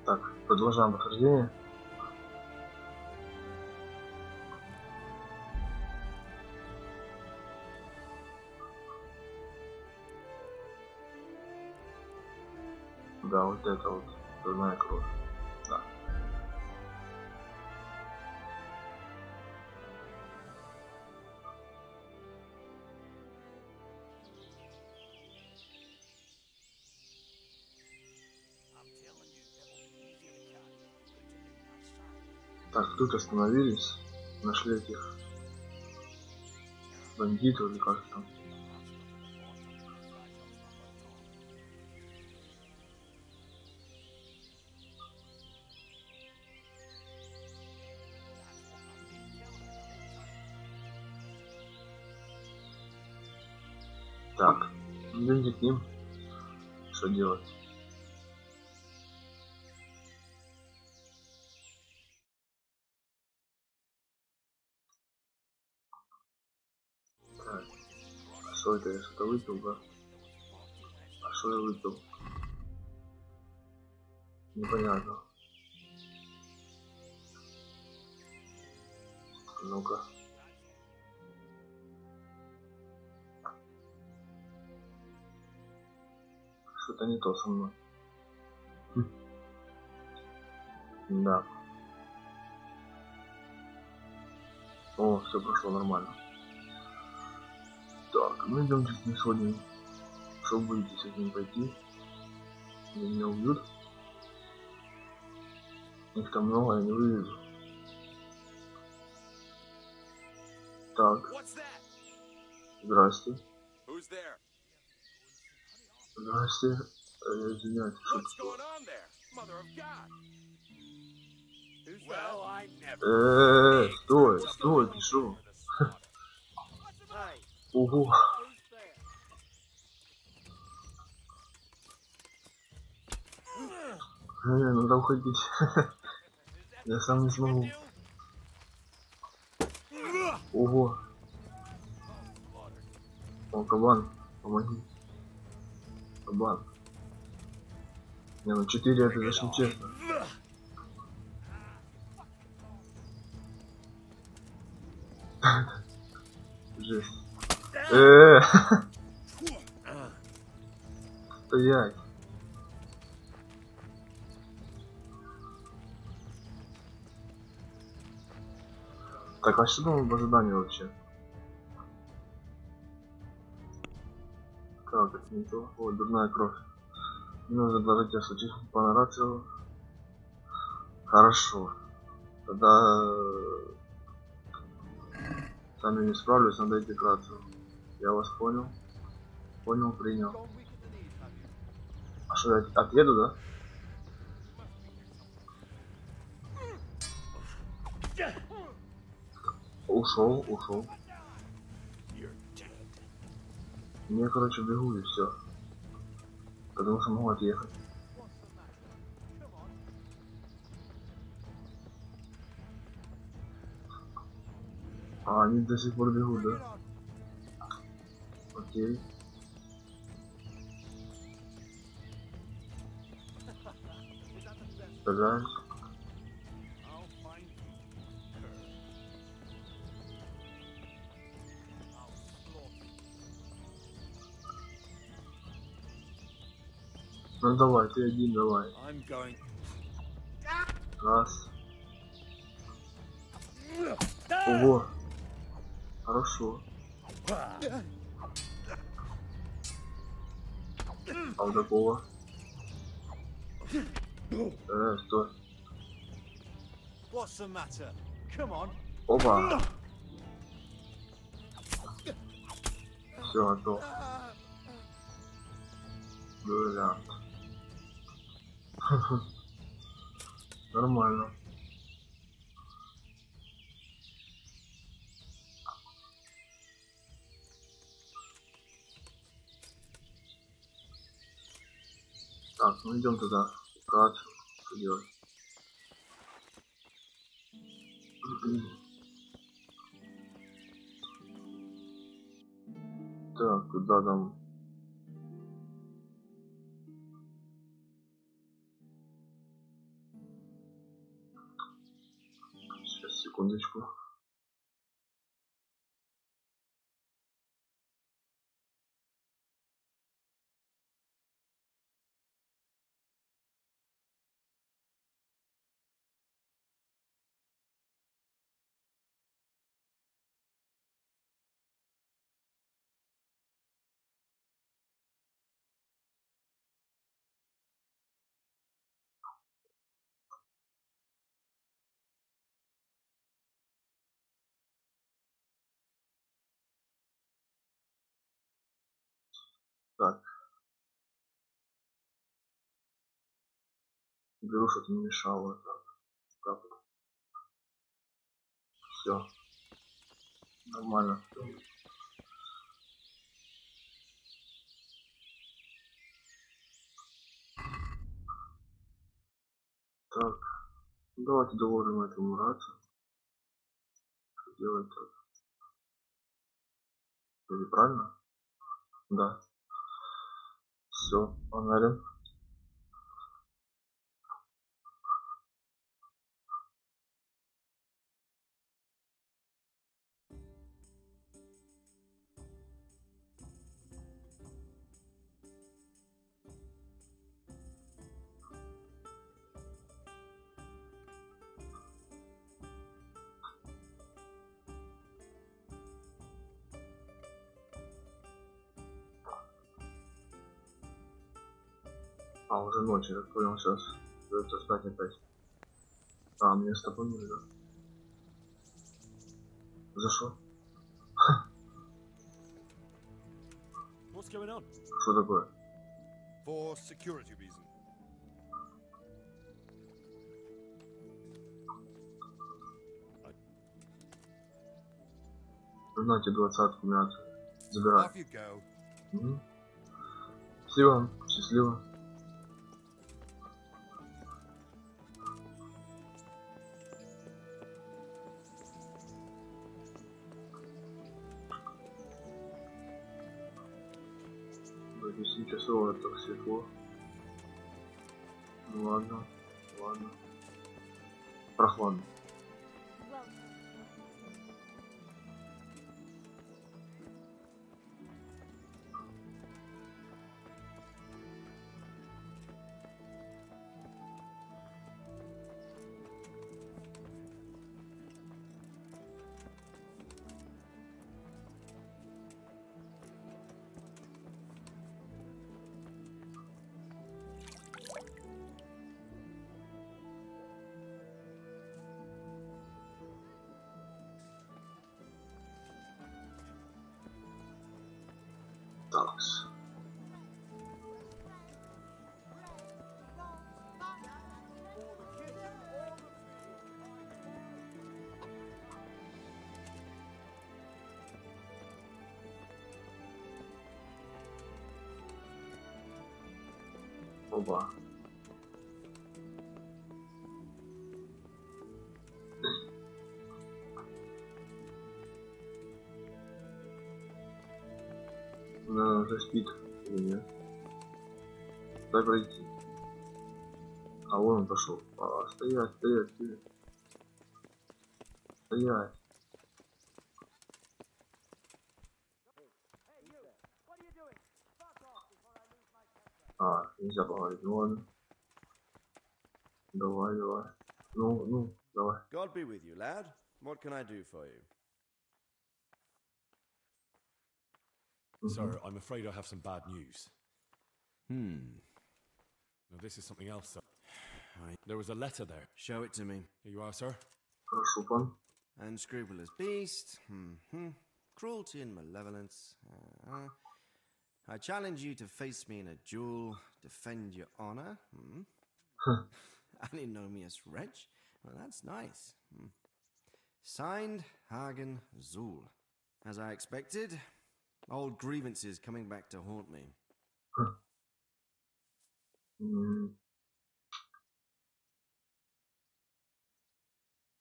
Так, продолжаем прохождение. Да, вот это вот дурная кровь. Да. Так, тут остановились, нашли этих бандитов или как там. Так, идемте к ним. Что делать? Так, а что это? Я что-то выпил, да? А что я выпил? Непонятно. Ну-ка. Что-то не то со мной. Да. О, все прошло нормально. Так, мы идем сейчас не сходим. Что будете с этим пойти? Или меня убьют? Их там много, я не вывезу. Так. Здрасте. Здрасте. Я извиняюсь, что стой, стой, ты шо? Ого. Надо уходить. Я сам не смогу. Ого. О, кабан, помоги. Кабан. Не, ну 4 это даже нечестно. Жесть. Стоять. Так, а что там в ожидании вообще? Так, это не то. О, дурная кровь. Мне нужно доложить о случившемся по рацию. Хорошо. Тогда сами не справлюсь, надо идти к рацию. Я вас понял. Понял, принял. А что, я отъеду, да? Ушел, ушел. Я, короче, бегу и все. Потому что могу отъехать. А, они до сих пор бегут, да? Окей. Стараюсь. Ну давай, ты один, давай. Раз. Ого. Хорошо. А вот такого. Стой. Опа. Все, готов. Дуэлянт. Нормально. Так, ну идем туда. Как? Что делать? Так, куда там? Секундочку. Так. Беру, что-то не мешало. Так. Все. Нормально. Так. Давайте доложим этому рацию. Что делать так? Или правильно? Да. Все, погнали. А, уже ночь, я так понял, сейчас придется спать опять. А, мне с тобой нельзя. За что? Что такое? For security reasons. Знаете, 20-ку мясо. Забирай. Off you go. Угу. Счастливо, счастливо. До 10 часов это светло. Ну ладно, ладно. Прохладно. Такс. Оба. Она уже спит или нет? Дай пройти. А вон он пошел. А, стоять, стоять, стоять. Стоять. А, нельзя поговорить. Ну ладно. Давай, давай. Ну, давай. God be with you, lad. What can I do for you? Sir, I'm afraid I have some bad news. No, this is something else, sir. There was a letter there. Show it to me. Here you are, sir. Хорошо, пан. Unscrupulous beast. Cruelty and malevolence. I challenge you to face me in a duel, defend your honor. An ignominious wretch. Well, that's nice. Signed, Hagen Zool. As I expected, old grievances coming back to haunt me.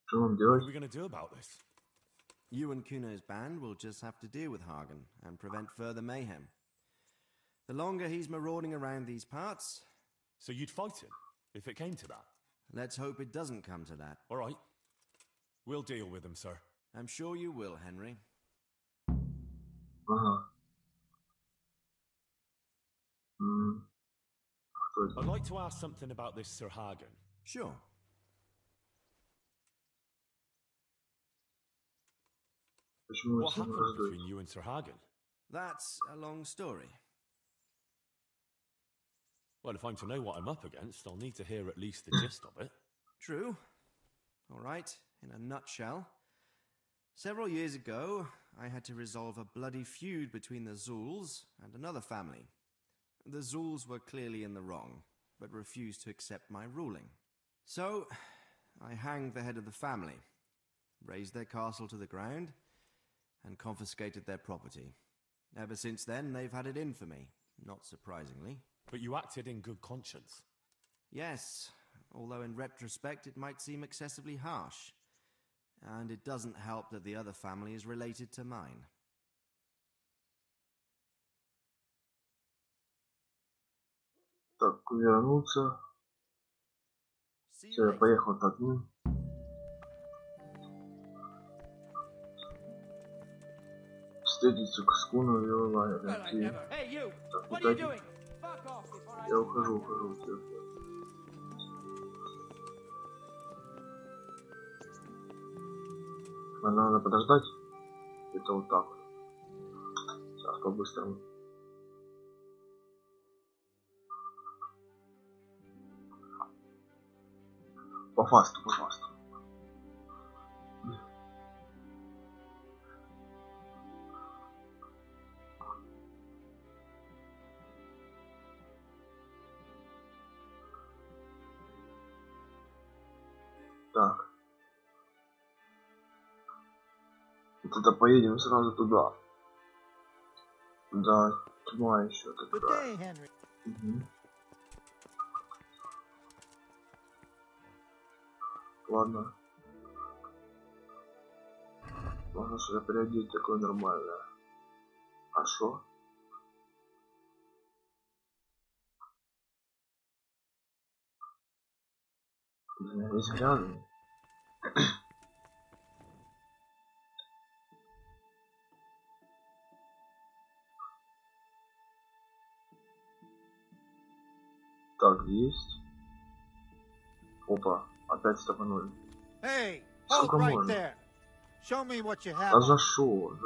Что нам What делать? are we going to do about this? You and Kuno's band will just have to deal with Hagen and prevent further mayhem. The longer he's marauding around these parts... So you'd fight him, if it came to that? Let's hope it doesn't come to that. All right. We'll deal with them, sir. I'm sure you will, Henry. Ага. Кто это? I'd like to ask something about this Sir Hagen. Sure. Почему вы What с ним happened between враждуете? you and Sir Hagen? That's a long story. Well, if I'm to know what I'm up against, I'll need to hear at least the gist of it. True. All right, in a nutshell. Several years ago, I had to resolve a bloody feud between the Zuls and another family. The Zuls were clearly in the wrong, but refused to accept my ruling. So, I hanged the head of the family, razed their castle to the ground, and confiscated their property. Ever since then, they've had it in for me, not surprisingly. But you acted in good conscience. Yes, although in retrospect it might seem excessively harsh. And it doesn't help that the other family is related to mine. Так, вернуться. Все, я поехал к ним. Встретиться к скуну и лайнером. Так, итак, я ухожу, все. Надо подождать. Это вот так вот. Сейчас по-быстрому. По фасту. Так. Тогда поедем сразу туда. Да, тьма еще такая. Угу. Ладно. Можно что-то переодеть такое нормальное. А шо? Весь грязный. Так, есть. Опа, опять стопанули. Hey, Сколько hold right можно? there. Show me what you have. А on. за шо?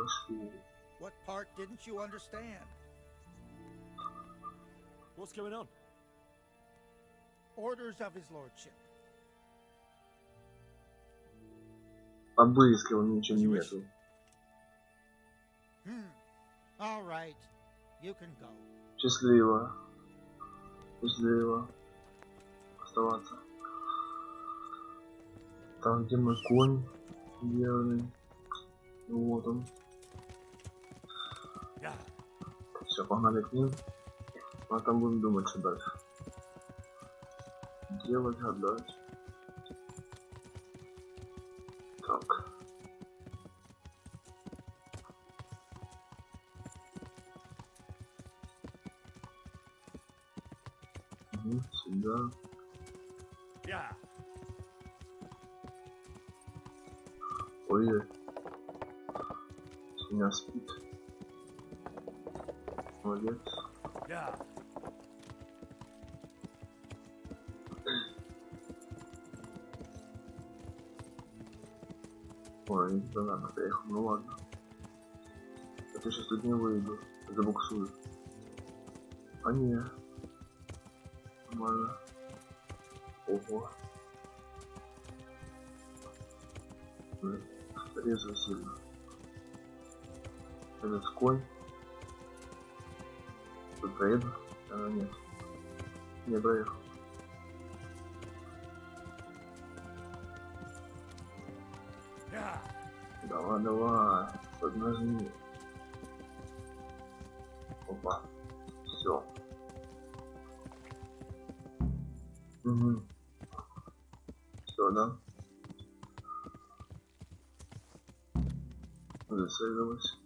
What part didn't you understand? What's going on? Orders of his lordship. Обыскивал, ничего нету. All right, you can go. Счастливо. Оставаться. Там, где мой конь верный. Вот он. Все, погнали к ним. А там будем думать, что дальше. Делать, отдать. Так. Сюда. Ой, меня спит. Молодец. Ой, не туда надо поехал, ну ладно. А то сейчас тут не выйду, забуксую. А не. Нормально. Ого. Резво сильно. Этот конь. Тут проеду? А, нет. Не проехал. Давай, поднажми. Опа. Все. Угу. Все, да? Засейвилась.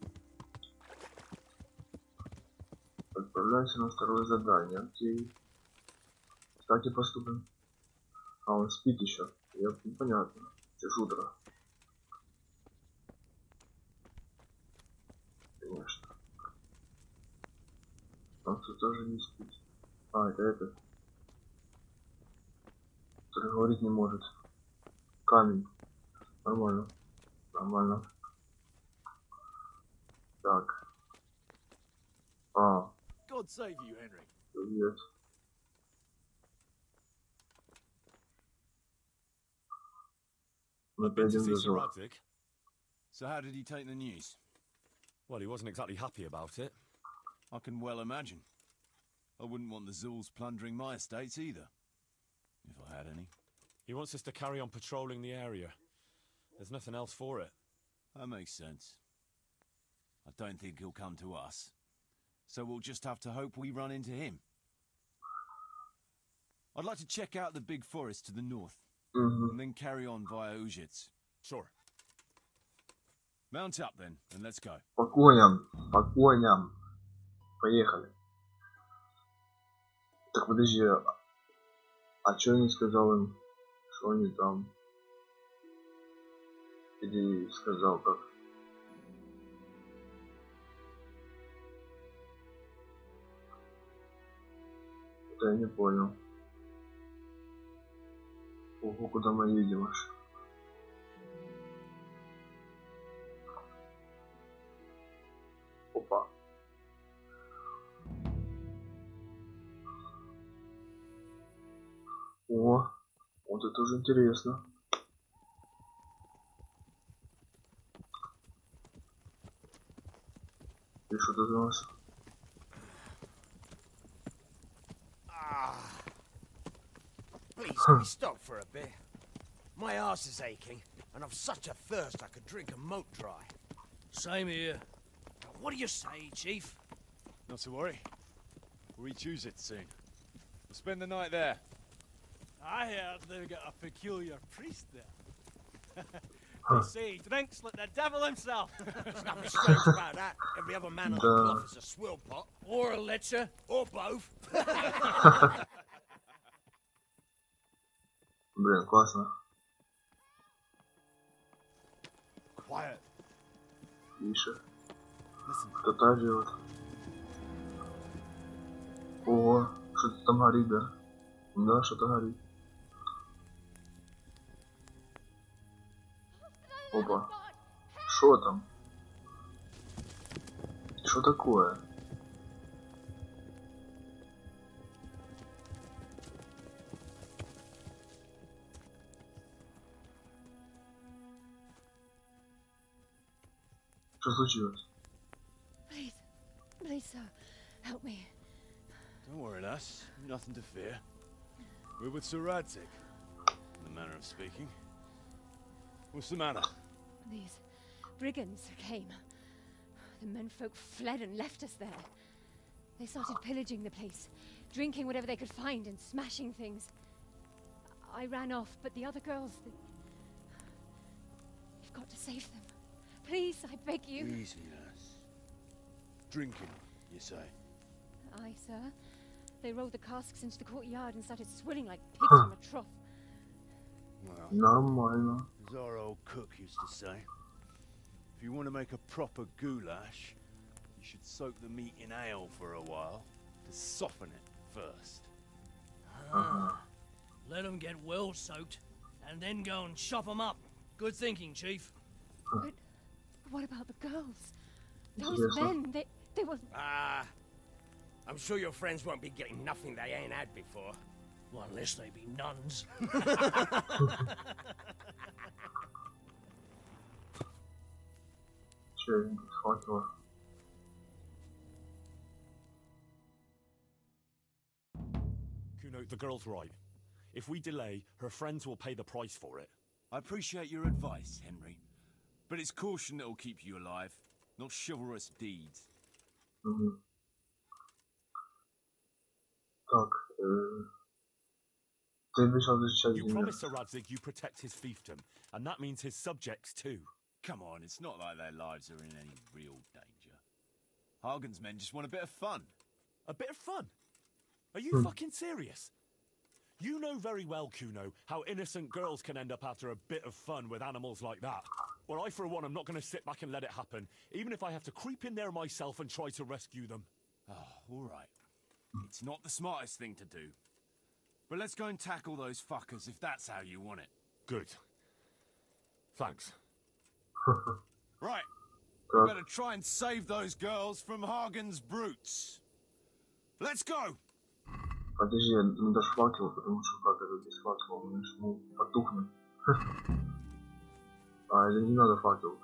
Отправляйся на второе задание. Окей. Кстати, поступим. А он спит еще. Понятно. Сейчас утро. тоже не спит. А, это этот. Который говорить не может. Камень. Нормально. Нормально. Так. А. God save you, Henry. Привет. Мы I've been to пойдем see до Sir зова. Radzig. So how did he take the news? Well, he wasn't exactly happy about it. I can well imagine. I wouldn't want the Zulls plundering my estates either. If I had any. He wants us to carry on patrolling the area. There's nothing else for it. That makes sense. I don't think he'll come to us. So we'll just have to hope we run into him. I'd like to check out the big forest to the north. And then carry on via Ujits. Sure. Mount up then, and let's go. По коням. По коням. Поехали. Так, подожди. А чё я не сказал им, что они там? Или сказал как? Это я не понял. Ого, куда мы едем аж? Опа. О, вот это уже интересно. И что тут у нас? Please, can we stop for a bit? My arse is aching, and I've such a thirst I could drink a moat dry. Same here. What do you say, Chief? Not to worry. We'll reach Ujits soon. We'll spend the night there. I heard they've got a peculiar priest there. They say he drinks like the devil himself. There's nothing strange about that. Every other man on the bluff is a swill pot. Or a lecher. Or both. Блин, классно. Quiet. Тише. Listen. Кто-то орёт. О, что-то там горит, да? Да, что-то горит. Опа. Что там? Что такое? Что случилось? Please, please, sir, help me. Don't worry, lass. Nothing to fear. We're with Sir Radzig, in the manner of speaking. What's the matter? These brigands came. The menfolk fled and left us there. They started pillaging the place, drinking whatever they could find and smashing things. I ran off, but the other girls... You've got to save them. Please, I beg you. Easy, lass. Drinking, you say? Aye, sir. They rolled the casks into the courtyard and started swilling like pigs from a trough. Well, Нормально. as our old cook used to say, if you want to make a proper goulash, you should soak the meat in ale for a while to soften it first. Let them get well soaked, and then go and chop them up. Good thinking, Chief. But what about the girls? Those Интересно. men, they were... I'm sure your friends won't be getting nothing they ain't had before. Well, unless they be nuns. Че, не схватила? Kuno, the girl's right. If we delay, her friends will pay the price for it. I appreciate your advice, Henry. But it's caution that'll keep you alive, not chivalrous deeds. Так, ты обещал защищать You землю. promised Sir Radzig you protect his fiefdom, and that means his subjects too. Come on, it's not like their lives are in any real danger. Hagen's men just want a bit of fun. A bit of fun? Are you fucking serious? You know very well, Kuno, how innocent girls can end up after a bit of fun with animals like that. Well, I, for one, am not going to sit back and let it happen, even if I have to creep in there myself and try to rescue them. Oh, all right. It's not the smartest thing to do. But let's go and tackle those fuckers if that's how you want it. Good. Thanks. Right. We better try and save those girls from Hagen's brutes. Let's go! Подожди, ну даже факел, потому что как это без факела, он ну, потухнет. А, это не надо факел.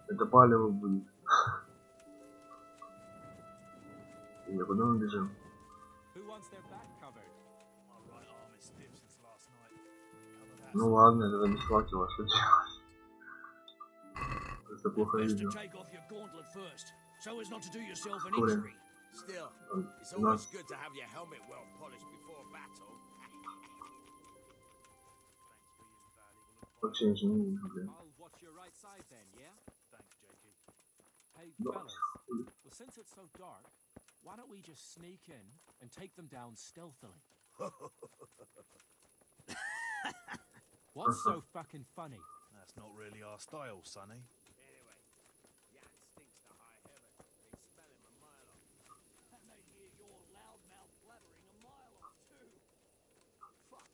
Это палево будет. И куда мы бежим? Ну ладно, это без факела, что делать? Это плохо видно. Курим. Still, it's always good to have your helmet well polished before battle. Вообще ничего не вижу, блин. Well, since it's so dark, why don't we just sneak in and take them down stealthily? What's so fucking funny? That's not really our style, Sonny. Anyway, Jan stinks to high heaven. They smell him a mile off. And they hear your loudmouth blabbering a mile or two. Fuck.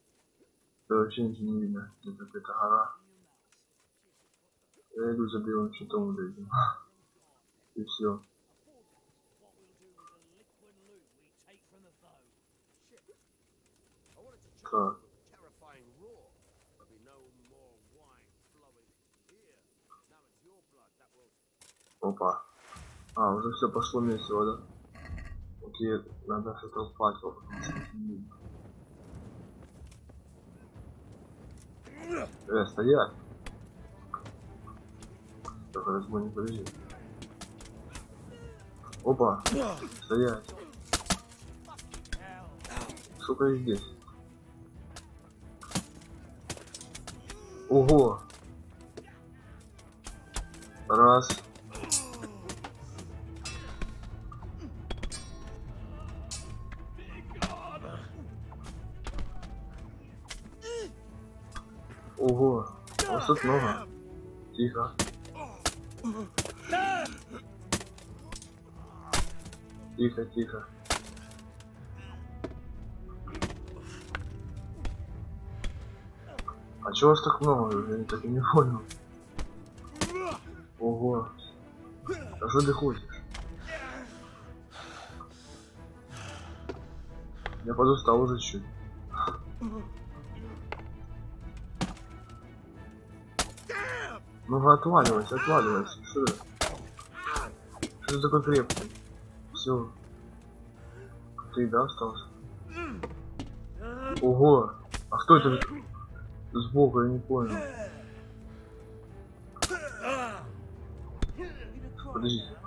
Да вообще ничего не видно. Это какая-то гора. Я иду за белым щитом вот этим. И все. Так. Опа. А, уже все пошло месиво, да? Окей, надо что-то факел, потому что не видно. Стоять! Так, разбойник, подожди. Опа! Стоять! Сука, и здесь. Ого! Раз. Ого, вас тут много. Тихо. Тихо, тихо. А чего вас так много? Я так и не понял. Ого. А что ты хочешь? Я подустал уже чуть. Ну отваливайся, отваливайся. Что ты такой крепкий? Все. Ты да остался? Ого! А кто это сбоку? Я не понял. Подождите.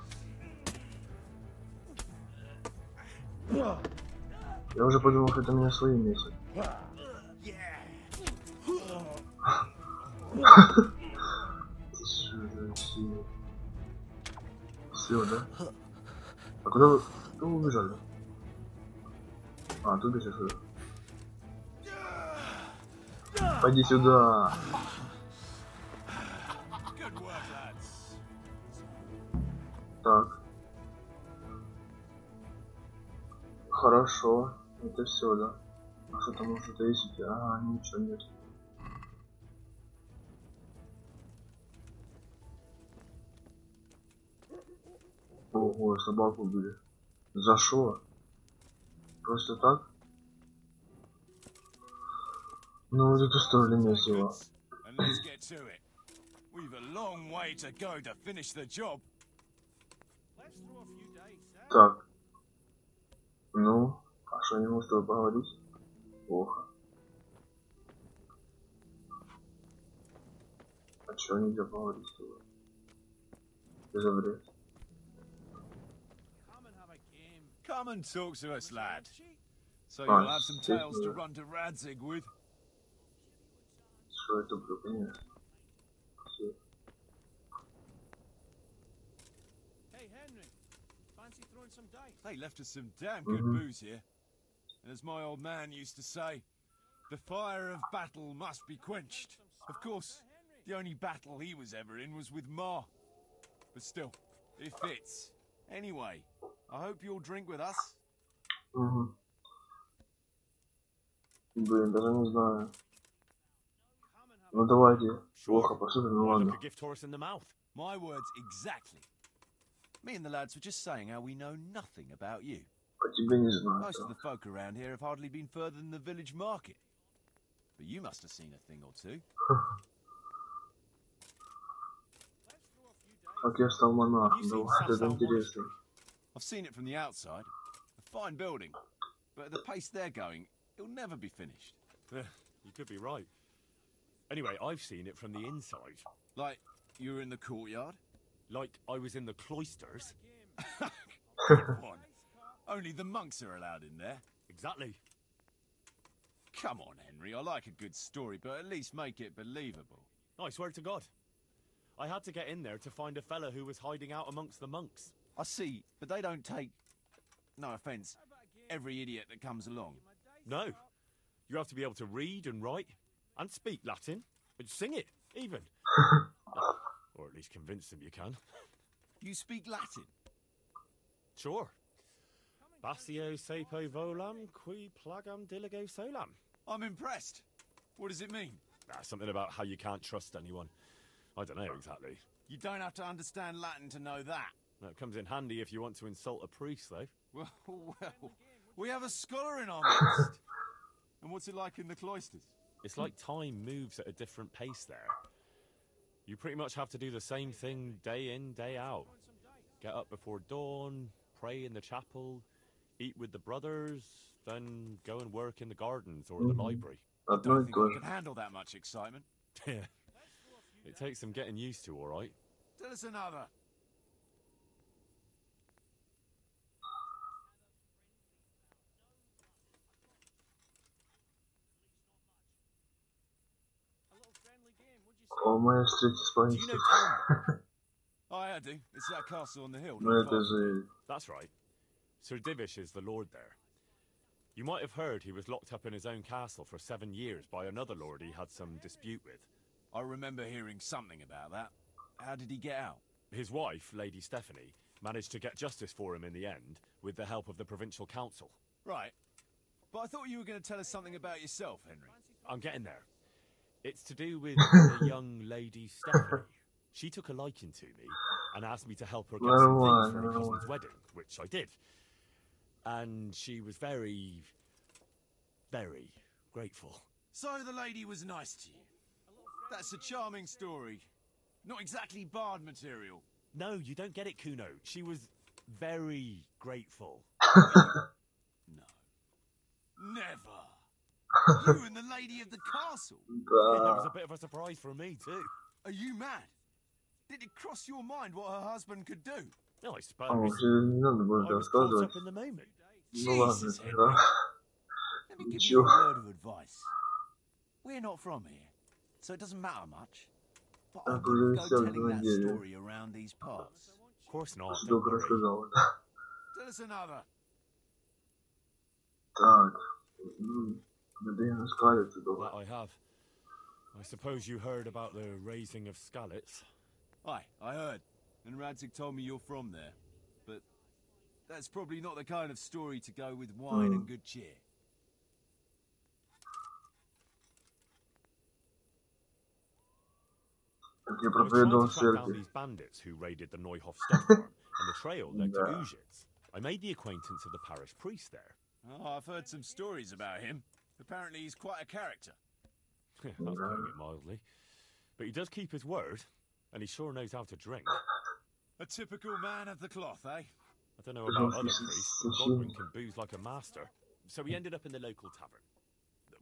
Я уже подумал, что это меня свои месяц. Все, да? А куда вы убежали? А, тут бежишь сюда. Пойди сюда. Так. Хорошо. Это все, да? А что там может есть у тебя? А, ничего нет. Ого, собаку убили. За что? Просто так? Ну, вот это что ли месиво. Так. Ну, а что, не могу с тобой поговорить? Плохо. А чё нельзя поговорить с тобой? Ты за бред. Come and talk to us, lad. So you'll have some tales to run to Radzig with. Что это было, конечно. Все. Hey, Henry. Fancy throwing some dice? They left us some damn good booze here. And as my old man used to say, the fire of battle must be quenched. Of course, the only battle he was ever in was with Ma. But still, it fits. Anyway, I hope you'll drink with us. Угу. Блин, даже не знаю. Ну давайте. Плохо посмотрим, ну ладно. A gift horse in the mouth. My words exactly. Me and the lads were just saying how we know nothing about you. По тебе не знаю. Most of the folk around here have hardly been further than the village market. But you must have seen a thing or two. Как я стал монахом, да, это интересно. I've seen it from the outside. A fine building. But at the pace they're going, it'll never be finished. You could be right. Anyway, I've seen it from the inside. Like, you were in the courtyard? Like I was in the cloisters. Come on. Only the monks are allowed in there. Exactly. Come on, Henry. I like a good story, but at least make it believable. I swear to God. I had to get in there to find a fella who was hiding out amongst the monks. I see, but they don't take, no offence, every idiot that comes along. No. You have to be able to read and write and speak Latin and sing it, even. Or at least convince them you can. You speak Latin? Sure. Basio sepo volam qui plagam diligo solam. I'm impressed. What does it mean? Something about how you can't trust anyone. I don't know exactly. You don't have to understand Latin to know that. That comes in handy if you want to insult a priest, though. Well, we have a scholar in our midst. And what's it like in the cloisters? It's like time moves at a different pace there. You pretty much have to do the same thing day in, day out. Get up before dawn, pray in the chapel, eat with the brothers, then go and work in the gardens or the library. I don't think I can handle that much excitement. Yeah. It takes some getting used to, all right? Tell us another. О, моя встреча с паничем. Oh, I do. It's that castle on the hill. Ну это же... That's right. Sir Divish is the lord there. You might have heard he was locked up in his own castle for 7 years by another lord he had some dispute with. I remember hearing something about that. How did he get out? His wife, Lady Stephanie, managed to get justice for him in the end with the help of the provincial council. Right. But I thought you were going to tell us something about yourself, Henry. I'm getting there. It's to do with the young Lady Stephanie. She took a liking to me and asked me to help her get some things for her cousin's wedding, which I did. And she was very, very grateful. So the lady was nice to you. That's a charming story. Not exactly bard material. No, you don't get it, Kuno. She was very grateful. No. Never. You and the lady of the castle. Yeah, that was a bit of a surprise for me, too. Are you mad? Did it cross your mind what her husband could do? No, I suppose. Уже не надо будет I was caught рассказывать. up in the moment. Ну ладно, тогда. Let me give you a word of advice. We're not from here, so it doesn't matter much. But I wouldn't go telling that story around these parts. Of course not. Что Don't только worry. рассказал. Tell us another. Так. Блин, скалится That давай. I have. I suppose you heard about the raising of scallops. Aye, I heard. And Radzig told me you're from there. But that's probably not the kind of story to go with wine and good cheer. Как я I was trying проповедовал to в track down церкви. these bandits who raided the Neuhof stud farm, and the trail led to Ujits. I made the acquaintance of the parish priest there. Oh, I've heard some stories about him. Apparently he's quite a character. That's putting it mildly. But he does keep his word, and he sure knows how to drink. A typical man of the cloth, eh? I don't know about other priests, but Godwin can booze like a master. So we ended up in the local tavern.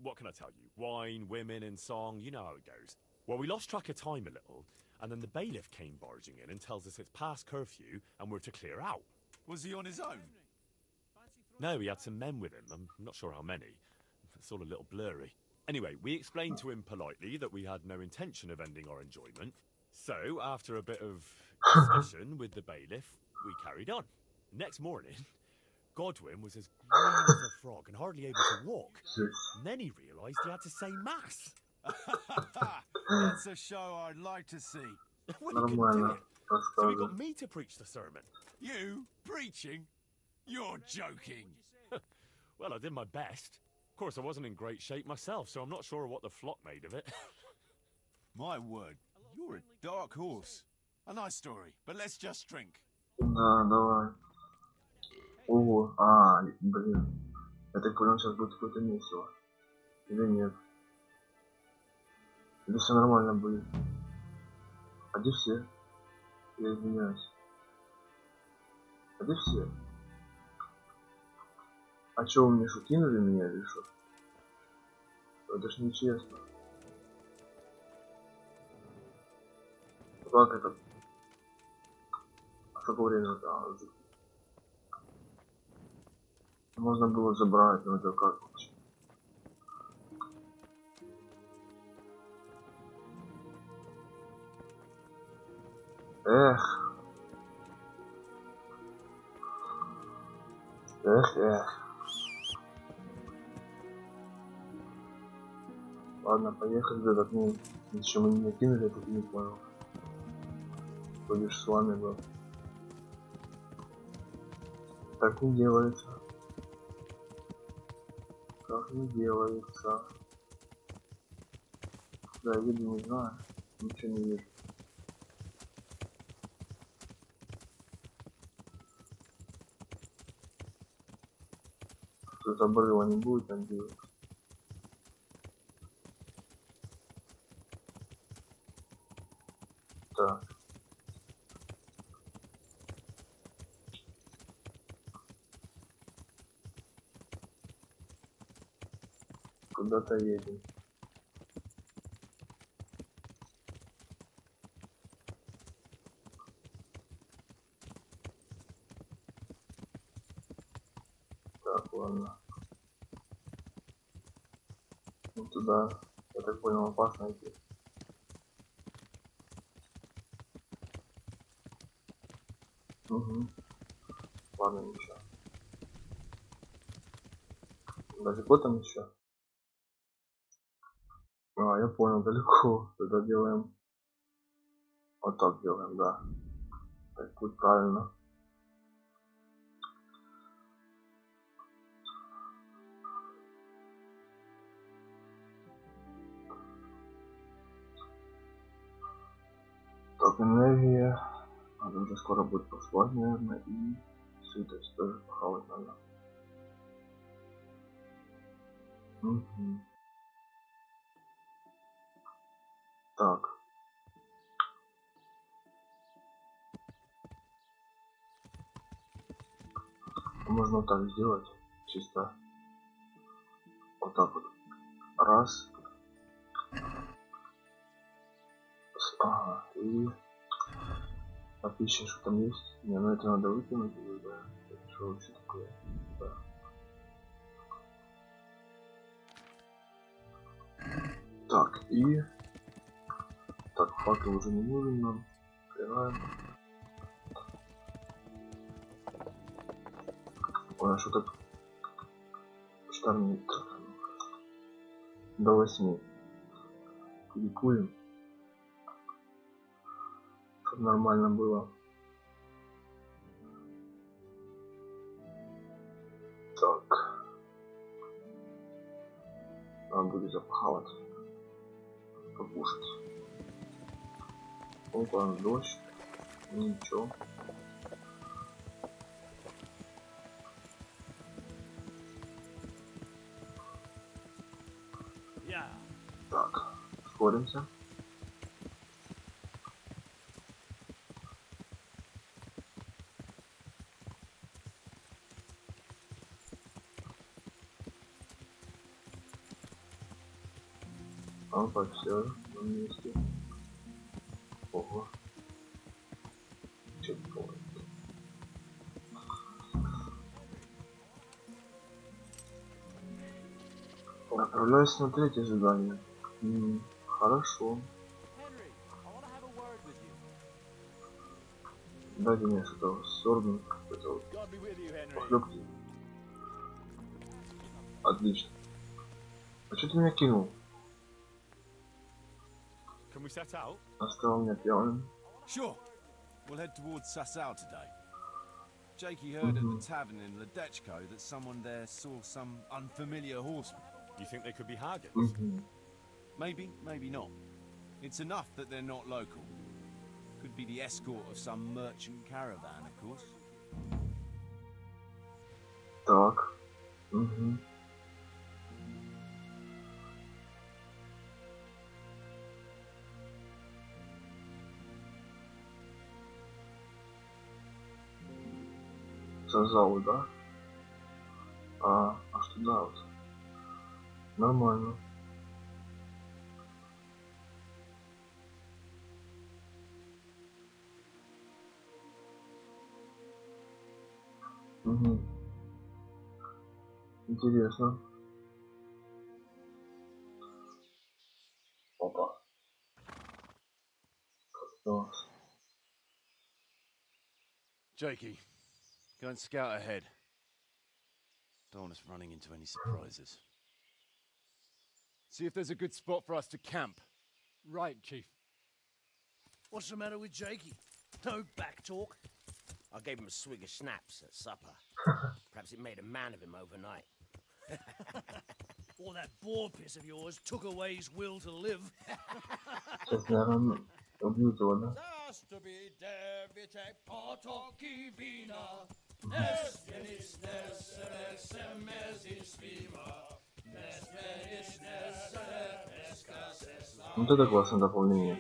What can I tell you? Wine, women, and song, you know how it goes. Well, we lost track of time a little, and then the bailiff came barging in and tells us it's past curfew and we're to clear out. Was he on his own? No, he had some men with him. I'm not sure how many. It's all a little blurry. Anyway, we explained to him politely that we had no intention of ending our enjoyment. So, after a bit of discussion with the bailiff, we carried on. Next morning, Godwin was as green as a frog and hardly able to walk. And then he realised he had to say mass. That's a show I'd like to see. Well, he couldn't do it. So he got me to preach the sermon. You? Preaching? You're joking. Well, I did my best. Of course, I wasn't in great shape myself, so I'm not sure what the flock made of it. My word, you're a dark horse. A nice story, but let's just drink. Да, давай. Ого, блин. Я так понял, сейчас будет какое-то месиво. Или нет? Или все нормально будет? А где все? Я извиняюсь. А где все? А чё, вы мне что, кинули меня или что? Это ж нечестно. Как это? А сколько времени там? Можно было забрать, но это как вообще? Эх. Эх. Ладно, поехали, да, так, ну, еще мы не кинули, так и не понял. Будешь с вами был. Так не делается. Как не делается. Да, виду не знаю. Ничего не вижу. Тут обрыва не будет, надеюсь. Так. Куда-то едем. Так, ладно. Ну туда, я так понял, опасно идти. Угу. Ладно, ничего. Далеко там еще? А, я понял, далеко. Тогда делаем. Вот так делаем, да. Так будет правильно. Так, энергия. Надо уже скоро будет поспать, наверное. И сытость тоже похавать надо. Угу. Так. Можно вот так сделать. Чисто. Вот так вот. Раз. Ага. И... А пища что там есть? Не, ну это надо выкинуть. Да. Это что вообще такое? Да. Так, и... Так, факел уже не нужен нам. Открываем. Ой, а что так? Штормит. До 8. Кликуем. Чтобы нормально было. Так. Надо будет запахать. Покушать. Опа, дождь. Ничего. Так, ускоримся. Опа, все на месте. Ого. Чекпоинт. Отправляюсь на третье задание. Хорошо. Дайте мне что-то сорвано, какой-то вот похлебки. Отлично. А что ты меня кинул? Оставил меня пьяным. Sure. We'll head towards Sasau today. Jakey heard at the tavern in Ledechko that someone there saw some unfamiliar horseman. You think they could be Hargans? Maybe, maybe not. It's enough that they're not local. Could be the escort of some merchant caravan, of course. Так. Зал, да? А что да вот? Нормально. Интересно. Опа. Jakey, go and scout ahead. Don't want us running into any surprises. See if there's a good spot for us to camp. Right, Chief. What's the matter with Jakey? No back talk. I gave him a swig of schnapps at supper. Perhaps it made a man of him overnight. Or that boar piss of yours took away his will to live. Сейчас, наверное, убьют его, да? Вот это классное дополнение.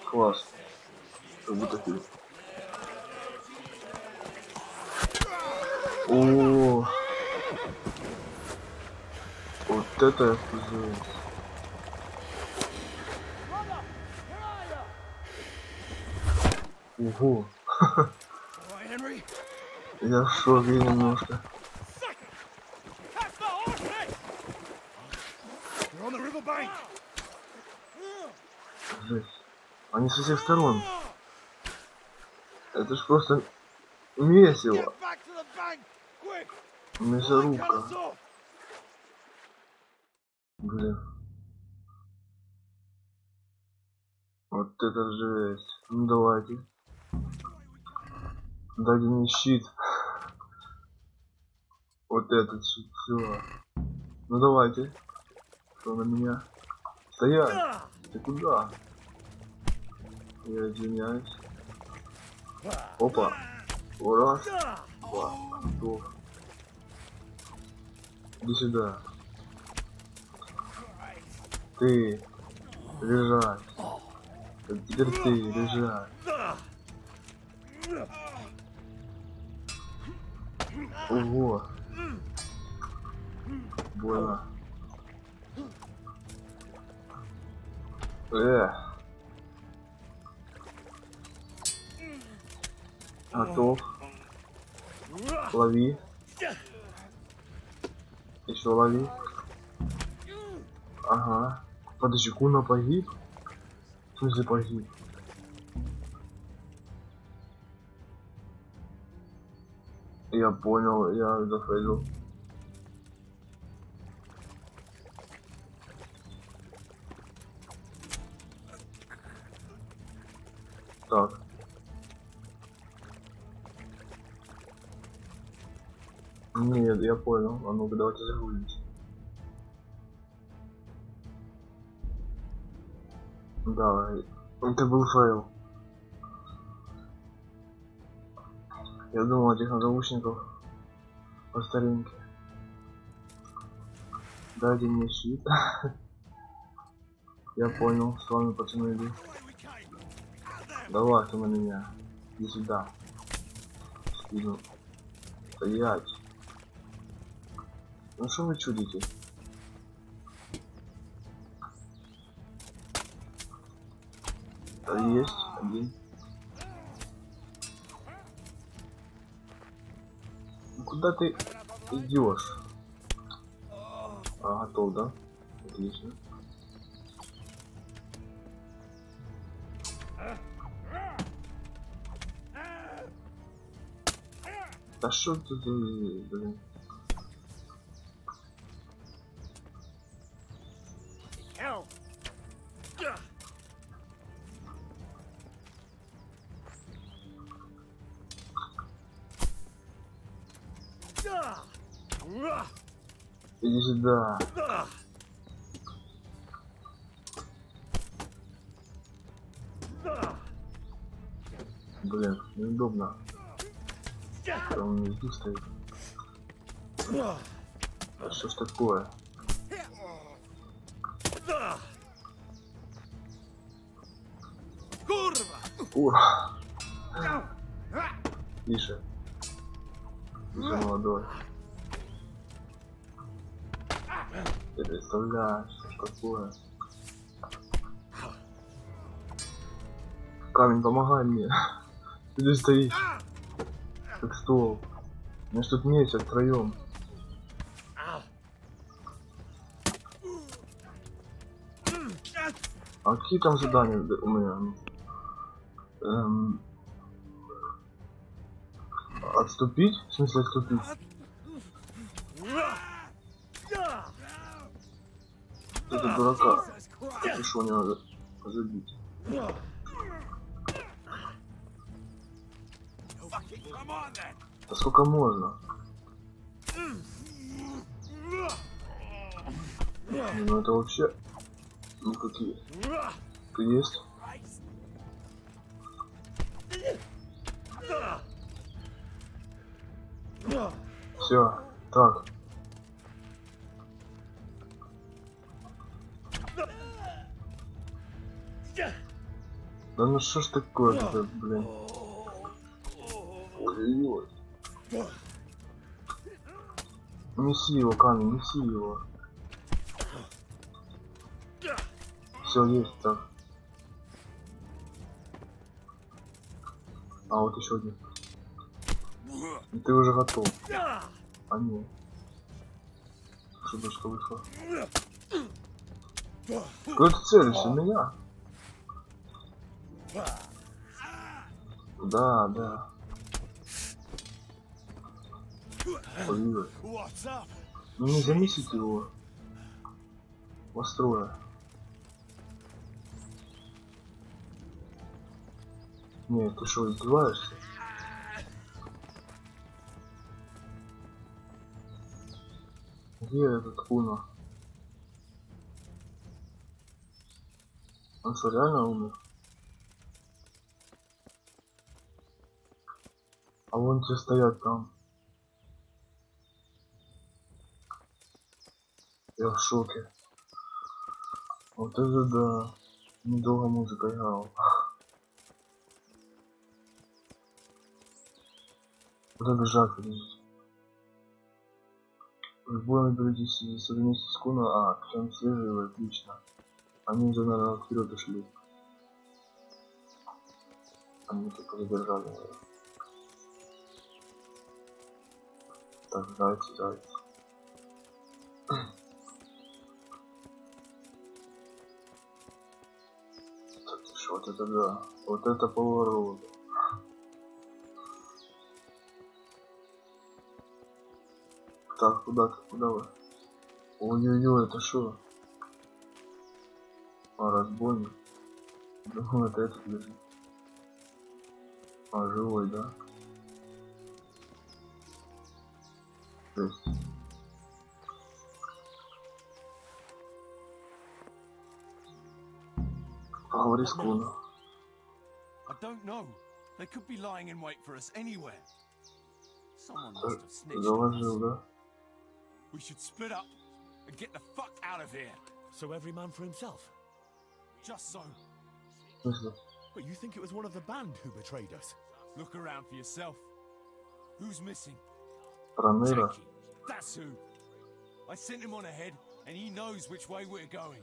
Класс. Как будто фильм. О, вот это жесть. Ого. Я в шоке немножко. Жесть. Они со всех сторон. Это ж просто месиво. Мясорубка. Блин. Вот это жесть. Ну давайте. Дайте мне щит. Вот этот щит. Все. Ну давайте. Что на меня? Стоять. Ты куда? Я извиняюсь. Опа. Раз. Два. Готов. Иди сюда. Ты. Лежать. Теперь ты. Лежать. Ого. Больно. Готов. Лови. Еще лови. Ага. Подожди, Куна погиб? В смысле погиб? Я понял, я заходил. Так. Нет, я понял. А ну-ка, давайте загрузимся. Да, это был файл. Я думал, этих наушников по старинке. Дайте мне щит. Я понял, с вами пацаны иду. Давай, ты на меня. Иди сюда. Иду. Стоять. Ну что вы чудите? Есть один. Ну, куда ты идешь? А, готов, да? Отлично. Да что ты, блин? Иди сюда. Блин, неудобно. Он внизу стоит. А что ж такое? Ура! Тише. Тише, молодой. Ты представляешь, что ж такое? Камень, помогай мне. Ты здесь стоишь. Как стол. Меня ж тут месяц втроем. А какие там задания у меня? Отступить? В смысле отступить? Это дурака. И что, не надо забить? Да сколько можно? Ну это вообще... Ну какие? Есть? Все, так. Да ну что ж такое-то, блин? Ой-ой. Неси его, камень, неси его. Все есть, так. А вот еще один. И ты уже готов. А нет. Что вышло? Куда ты целишься? Меня? Да, да. Ой-ой. Ну не замесите его. Построя. Нет, ты что, издеваешься? Где этот Куна? Он что, реально умер? А вон те стоят там. Я в шоке. Вот это да. Недолго музыка играла. Куда бежать, подождите. В бой наберитесь вместе с Куна. А, прям свежие, отлично. Они уже, наверное, вперед ушли. Они только задержали, наверное. Так, зайцы. Так, ты шо, вот это да. Вот это поворот. Так, куда вы? Ой-ой-ой, это шо? А, разбойник. Думаю, это этот лежит. А, живой, да? То есть... Поговори с Куна. I don't know. They could be lying in wait for us anywhere. Someone must have snitched on Заложил, us. да? We should split up and get the fuck out of here. So every man for himself? Just so. В смысле? But you think it was one of the band who betrayed us? Look around for yourself. Who's missing? Проныра. Jackie. That's who. I sent him on ahead, and he knows which way we're going.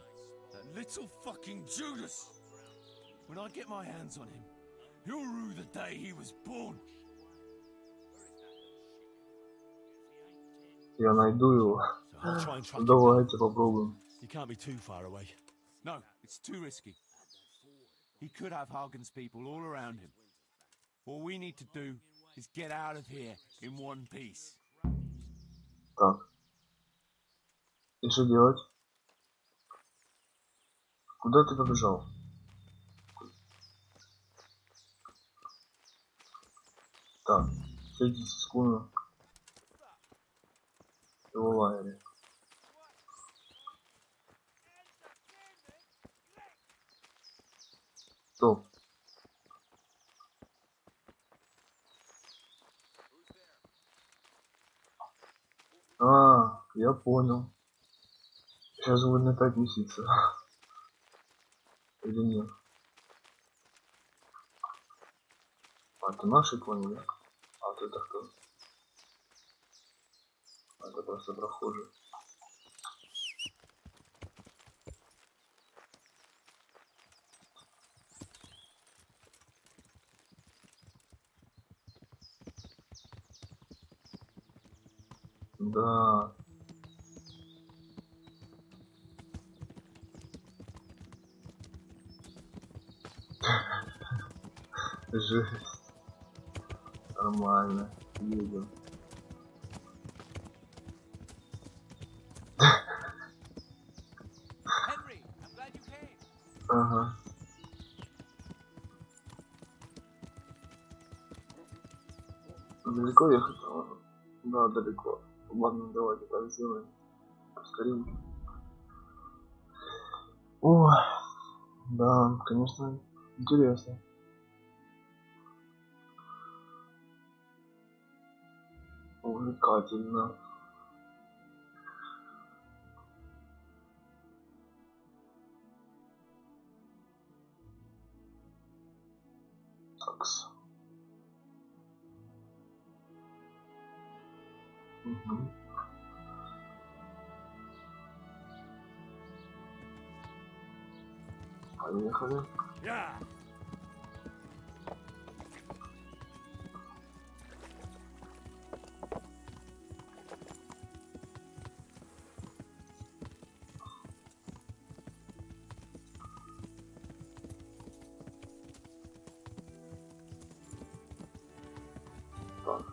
That little fucking Judas. When I get my hands on him, he'll rue the day he was born. Я найду его. So I'll try and track him down. Давайте попробуем. He can't be too far away. No, it's too risky. He could have Hagen's people all around him. All we need to do is get out of here in one piece. Так. И что делать? Куда ты побежал? Так, 30 секунд. Его лагере. Стоп. Я понял. Сейчас будет опять меситься. Или нет? Это наши поняли, да? А вот это кто? Это просто прохожий. Да. Жесть. Нормально. Едем. Ага. Далеко ехать? Да, далеко. Ладно, давайте так сделаем. Поскорее. О, да, конечно, интересно. Увлекательно. Такс. Угу. Поехали. Так.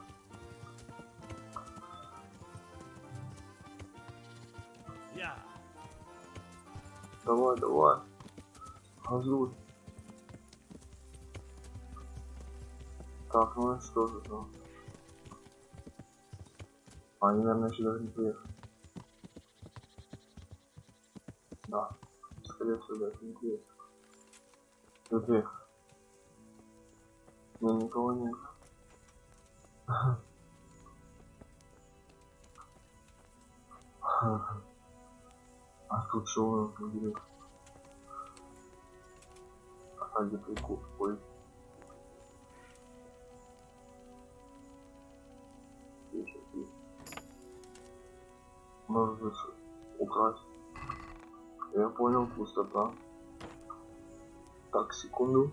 Давай, давай. Газуй. Так, ну и что же там? Они, наверное, еще даже не приехали. Да. Скорее всего, даже не приехали. Тут приехали. Но никого нет. А тут что у нас будет? А где прикол? Ой. Может быть, украсть. Я понял, пустота. Так, секунду.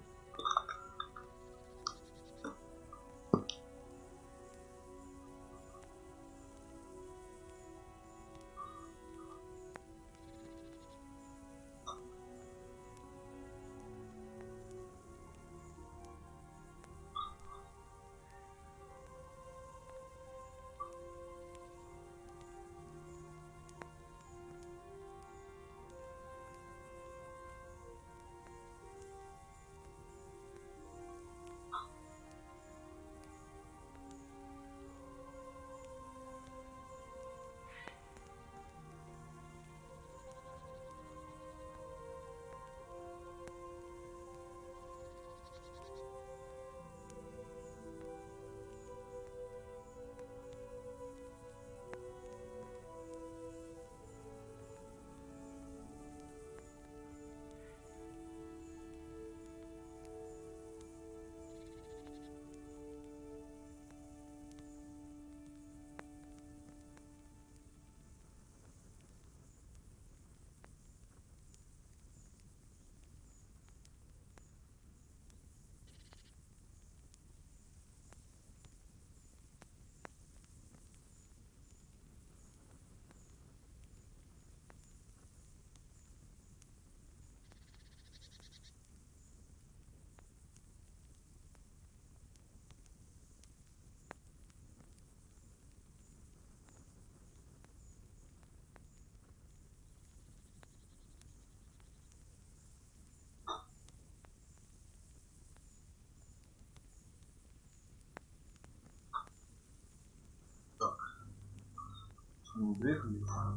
двигается.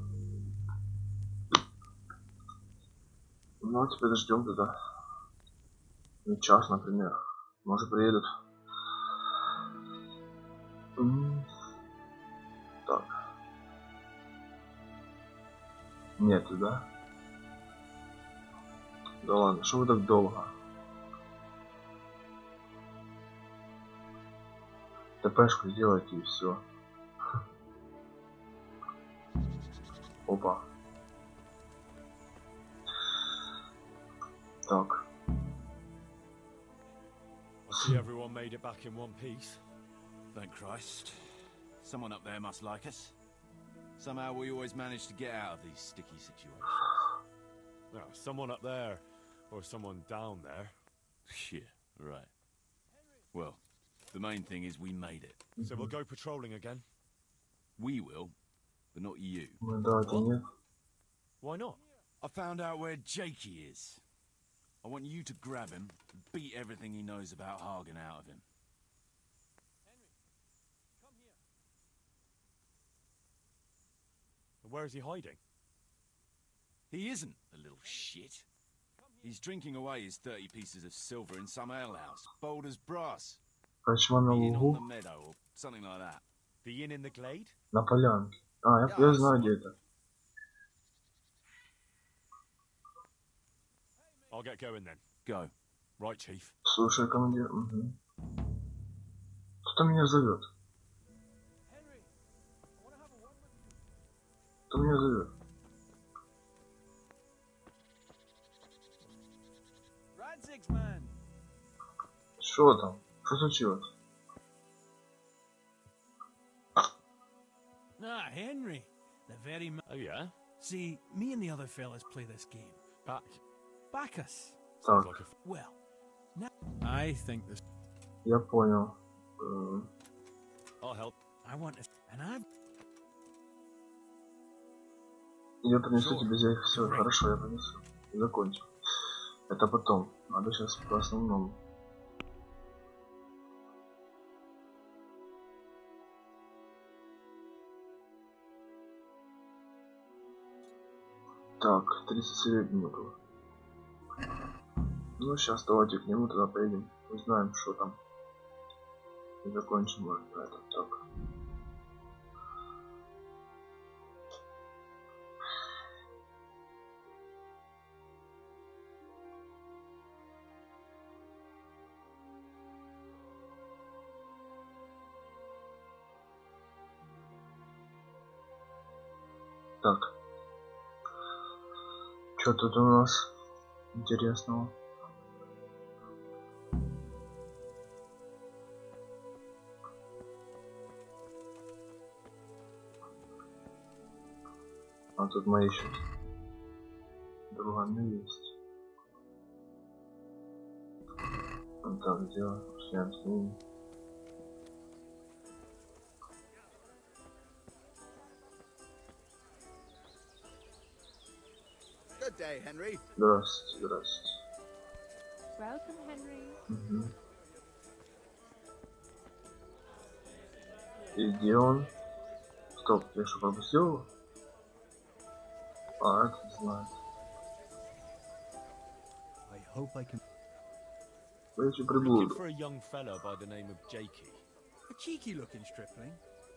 Ну, а теперь ждем тогда. Ну, час, например. Может, приедут. Так. Нету, да? Да ладно, что вы так долго? ТПшку сделайте и все. Опа. Так. I see everyone made it back in one piece. Thank Christ. Someone up there must like us. Somehow we always manage to get out of these sticky situations. Well, someone up there, or someone down there. Yeah, right. Well, the main thing is we made it. So we'll go patrolling again? We will, but not you. Ну давайте нет. Why not? I found out where Jakey is. I want you to grab him and beat everything he knows about Hagen out of him. Where is he hiding? He isn't, a little shit. He's drinking away his 30 pieces of silver in some alehouse, bold as brass. Короче, на The inn on лугу, the meadow, or something like that. The inn in the glade? на полянке. А, я знаю, где это. I'll get going then. Go. Right, Chief. Слушай, командир. Угу. Кто меня зовет? Кто меня зовет? Что там? Что случилось? Ah, Henry. The very man. Oh, yeah? See, me and the other fellas play this game. Bacchus. Так, Like a Well, now I think this. я понял. I'll help. I want to. And I've. Я принесу тебе здесь все. Хорошо, я принесу. Закончил. Это потом. Надо сейчас по основному. Так, 30 серебряников. Ну, сейчас давайте к нему тогда поедем. Узнаем, что там. И закончим на этом. Так. Так. Что тут у нас интересного? А тут мои еще друганы есть. Вот так делаем. Начинаем с ними. Good day, Henry. Здравствуйте, здравствуйте. Welcome, Henry. Угу. И где он? Стоп, я что, пропустил его? А, это не знаю. I hope I can. Я еще Looking приблуду. for a young fellow by the name of Jakey. A cheeky-looking stripling.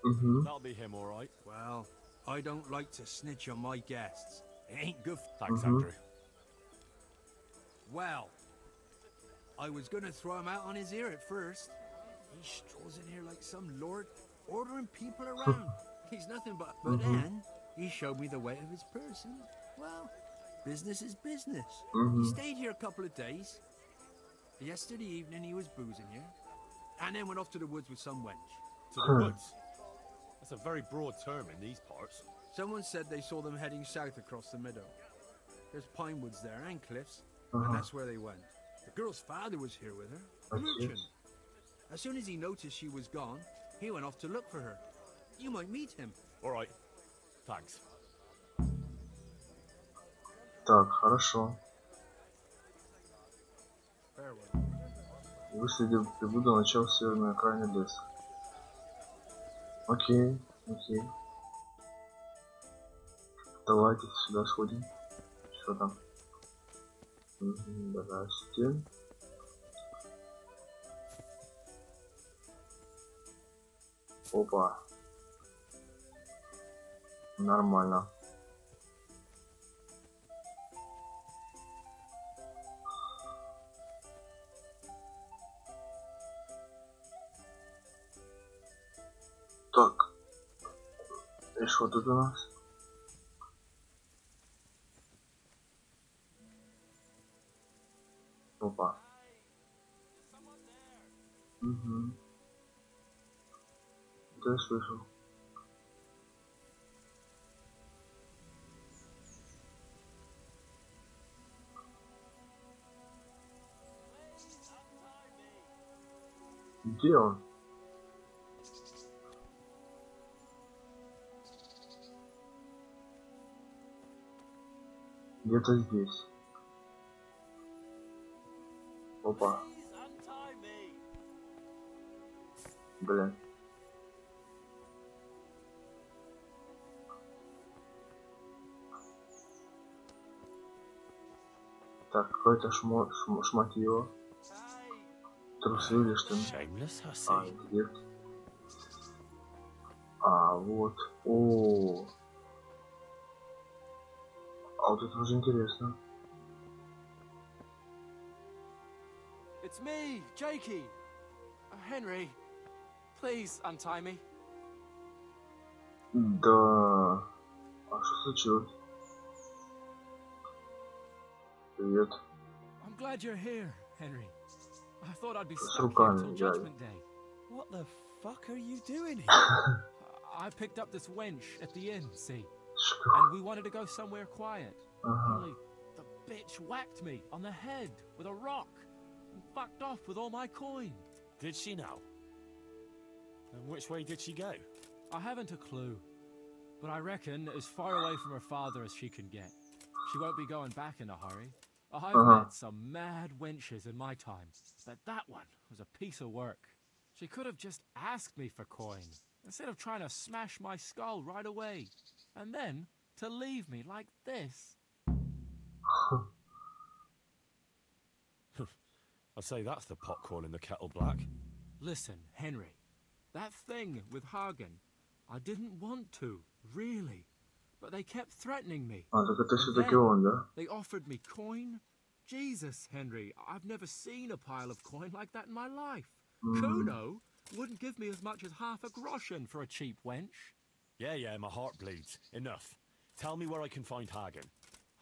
Угу. That'll be him, all right. Well, I don't like to snitch on my guests. It ain't good. Thanks, Mhm. Andrew. Well, I was gonna throw him out on his ear at first. He strolls in here like some lord, ordering people around. He's nothing but. But then he showed me the weight of his person. Well, business is business. He stayed here a couple of days. Yesterday evening he was boozing here, and then went off to the woods with some wench. To the woods. That's a very broad term in these parts. Someone said they saw them heading south across the meadow. There's pine woods there and cliffs, and that's where they went. The girl's father was here with her, a merchant. As soon as he noticed she was gone, he went off to look for her. You might meet him. All right. Thanks. Так, хорошо. Farewell. Выследив прибуду, начал с северной окраины леса. Окей, окей. Давайте сюда сходим. Что там? Здрасте. Опа. Нормально. Так. И что тут у нас? Опа. Угу. Да, я слышал. Где он? Где-то здесь. Опа. Блин. Так, какой-то шматье. Трусы или что? А, где? А, вот. О. А вот это уже интересно. It's me, Jakey. Henry, please untie me. Да. А что случилось? Привет. I'm glad you're here, Henry. I thought I'd be С stuck here руками, till дядя. Judgment Day. What the fuck are you doing here? I picked up this wench at the inn, see? And we wanted to go somewhere quiet. Only the bitch whacked me on the head with a rock and fucked off with all my coin. Did she now? And which way did she go? I haven't a clue, but I reckon as far away from her father as she can get. She won't be going back in a hurry. I've met some mad wenches in my time, but that one was a piece of work. She could have just asked me for coin, instead of trying to smash my skull right away, and then to leave me like this. I'd say that's the pot calling the kettle black. Listen, Henry, that thing with Hagen, I didn't want to, really. But they kept threatening me. А, так это все-таки он, да? They offered me coin. Jesus, Henry, I've never seen a pile of coin like that in my life. Kuno wouldn't give me as much as half a groschen for a cheap wench. Yeah, my heart bleeds. Enough. Tell me where I can find Hagen.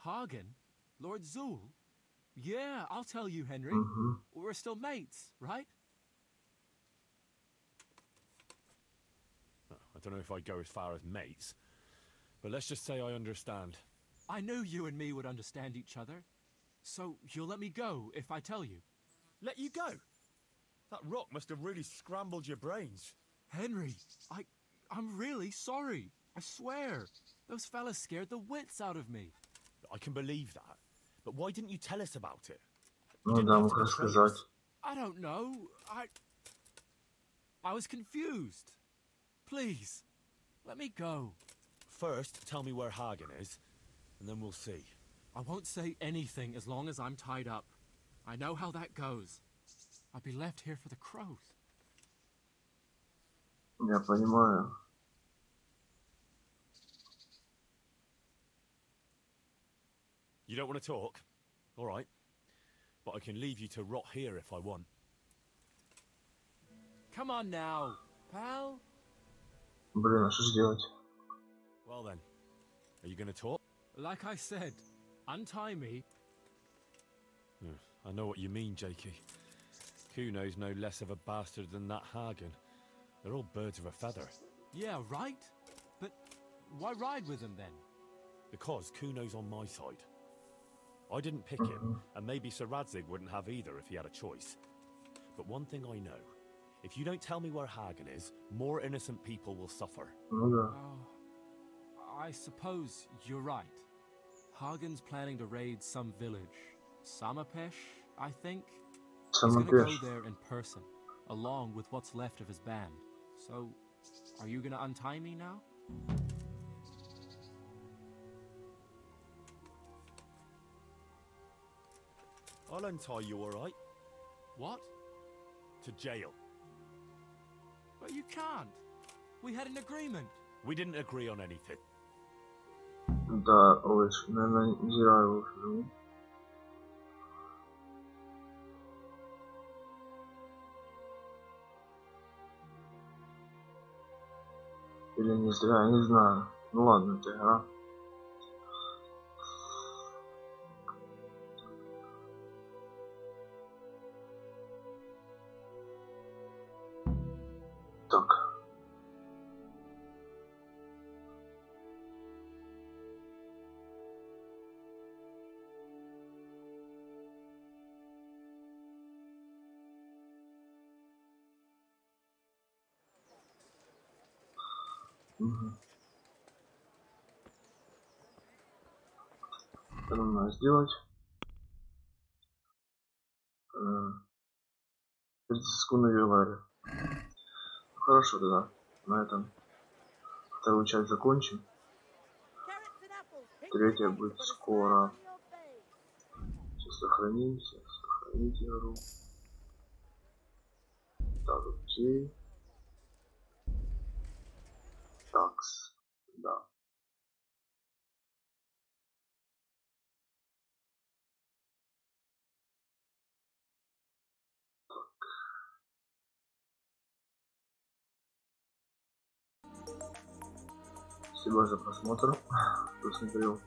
Hagen? Lord Zool? Yeah, I'll tell you, Henry. We're still mates, right? I don't know if I'd go as far as mates, but let's just say I understand. I knew you and me would understand each other. So you'll let me go if I tell you? Let you go? That rock must have really scrambled your brains. Henry, I'm really sorry. I swear. Those fellas scared the wits out of me. I can believe that. But why didn't you tell us about it? Ну да, мог рассказать. I don't know. I was confused. Please, let me go. First, tell me where Hagen is, and then we'll see. I won't say anything as long as I'm tied up. I know how that goes. I'll be left here for the crows. Я понимаю. You don't want to talk? All right. But I can leave you to rot here if I want. Come on now, pal. Блин, а что ж делать? Well then, are you going to talk? Like I said, untie me. I know what you mean, Jakey. Kuno's no less of a bastard than that Hagen. They're all birds of a feather. Yeah, right? But why ride with him then? Because Kuno's on my side. I didn't pick him, and maybe Sir Radzig wouldn't have either if he had a choice. But one thing I know, if you don't tell me where Hagen is, more innocent people will suffer. Ну да. I suppose you're right. Hagen's planning to raid some village. Samapesh, I think. He's gonna go there in person, along with what's left of his band. So, are you gonna untie me now? I'll untie you, all right? What? To jail. But you can't. We had an agreement. We didn't agree on anything. Да, ой, наверное, не зря его фильм. Или не зря, не знаю. Ну ладно, это игра. Так. Угу. Что нам надо сделать? 30 секунд говорю. Хорошо, тогда на этом вторую часть закончим. Третья будет скоро. Сейчас сохранимся. Сохранить игру. Так, окей. Такс. Да. Спасибо за просмотр. Кто смотрел.